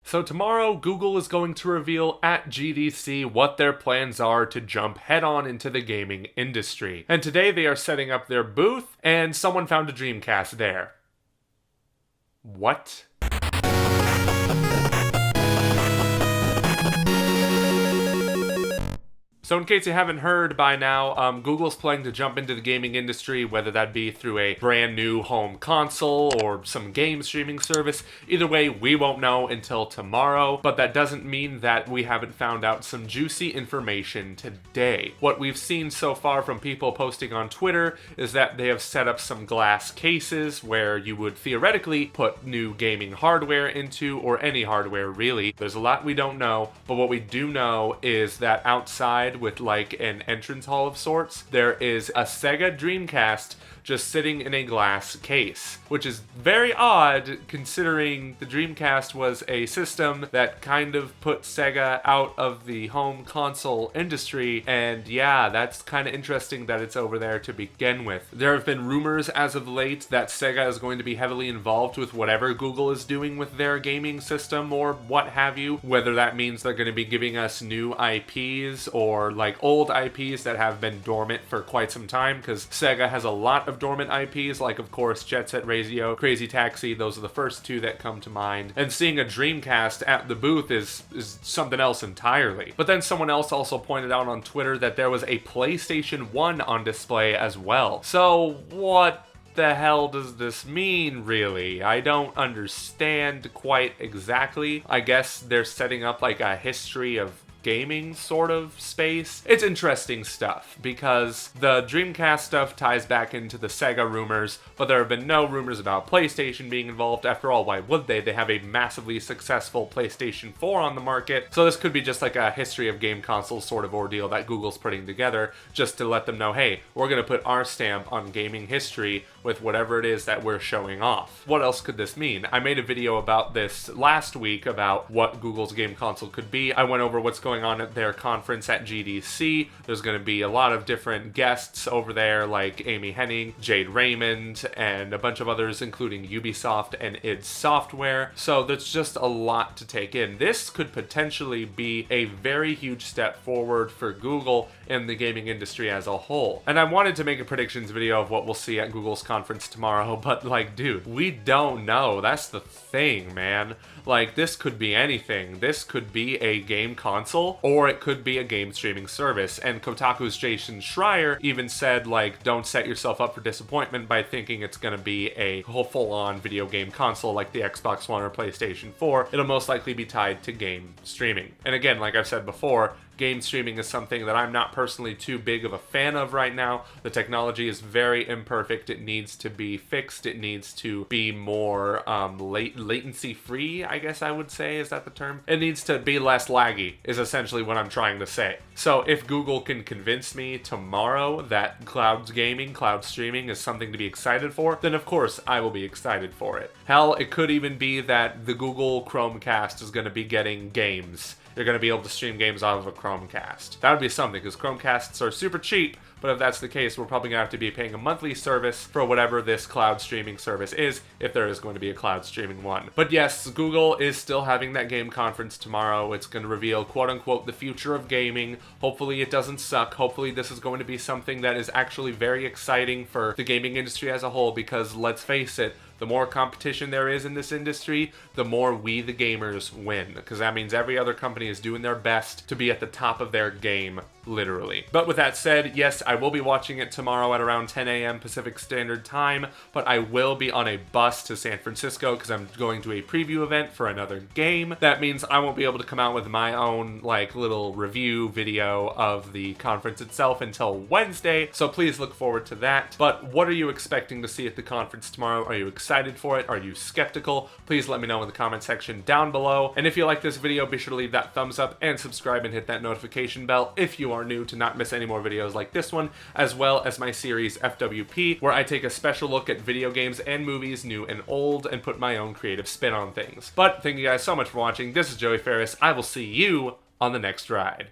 So tomorrow, Google is going to reveal at GDC what their plans are to jump head-on into the gaming industry. And today they are setting up their booth, and someone found a Dreamcast there. What? So in case you haven't heard by now, Google's planning to jump into the gaming industry, whether that be through a brand new home console or some game streaming service. Either way, we won't know until tomorrow, but that doesn't mean that we haven't found out some juicy information today. What we've seen so far from people posting on Twitter is that they have set up some glass cases where you would theoretically put new gaming hardware into, or any hardware really. There's a lot we don't know, but what we do know is that outside with like an entrance hall of sorts, there is a Sega Dreamcast just sitting in a glass case, which is very odd considering the Dreamcast was a system that kind of put Sega out of the home console industry, and yeah, that's kind of interesting that it's over there to begin with. There have been rumors as of late that Sega is going to be heavily involved with whatever Google is doing with their gaming system or what have you, whether that means they're going to be giving us new IPs or like old IPs that have been dormant for quite some time, because Sega has a lot of dormant IPs, like of course Jet Set Radio, Crazy Taxi. Those are the first two that come to mind. And seeing a Dreamcast at the booth is something else entirely. But then someone else also pointed out on Twitter that there was a PlayStation 1 on display as well. So what the hell does this mean, really? I don't understand quite exactly. I guess they're setting up like a history of gaming sort of space. It's interesting stuff because the Dreamcast stuff ties back into the Sega rumors, but there have been no rumors about PlayStation being involved. After all, why would they? They have a massively successful PlayStation 4 on the market, so this could be just like a history of game consoles sort of ordeal that Google's putting together just to let them know, hey, we're gonna put our stamp on gaming history with whatever it is that we're showing off. What else could this mean? I made a video about this last week about what Google's game console could be. I went over what's going on at their conference at GDC. There's going to be a lot of different guests over there like Amy Hennig, Jade Raymond, and a bunch of others including Ubisoft and id Software. So there's just a lot to take in. This could potentially be a very huge step forward for Google in the gaming industry as a whole. And I wanted to make a predictions video of what we'll see at Google's conference tomorrow, but like, dude, we don't know. That's the thing, man. Like, this could be anything. This could be a game console, or it could be a game streaming service. And Kotaku's Jason Schreier even said, like, don't set yourself up for disappointment by thinking it's gonna be a whole full-on video game console like the Xbox One or PlayStation 4. It'll most likely be tied to game streaming. And again, like I've said before, game streaming is something that I'm not personally too big of a fan of right now. The technology is very imperfect. It needs to be fixed. It needs to be more latency free, I guess I would say. Is that the term? It needs to be less laggy, is essentially what I'm trying to say. So if Google can convince me tomorrow that cloud gaming, cloud streaming is something to be excited for, then of course I will be excited for it. Hell, it could even be that the Google Chromecast is going to be getting games. You're going to be able to stream games off of a Chromecast. That would be something, because Chromecasts are super cheap, but if that's the case, we're probably going to have to be paying a monthly service for whatever this cloud streaming service is, if there is going to be a cloud streaming one. But yes, Google is still having that game conference tomorrow. It's going to reveal, quote-unquote, the future of gaming. Hopefully it doesn't suck. Hopefully this is going to be something that is actually very exciting for the gaming industry as a whole, because let's face it, the more competition there is in this industry, the more we, the gamers, win. Because that means every other company is doing their best to be at the top of their game, literally. But with that said, yes, I will be watching it tomorrow at around 10 a.m. Pacific Standard Time, but I will be on a bus to San Francisco because I'm going to a preview event for another game. That means I won't be able to come out with my own, like, little review video of the conference itself until Wednesday, so please look forward to that. But what are you expecting to see at the conference tomorrow? Are you excited for it? Are you skeptical? Please let me know in the comment section down below. And if you like this video, be sure to leave that thumbs up and subscribe and hit that notification bell if you are new to not miss any more videos like this one, as well as my series FWP, where I take a special look at video games and movies, new and old, and put my own creative spin on things. But thank you guys so much for watching. This is Joey Ferris. I will see you on the next ride.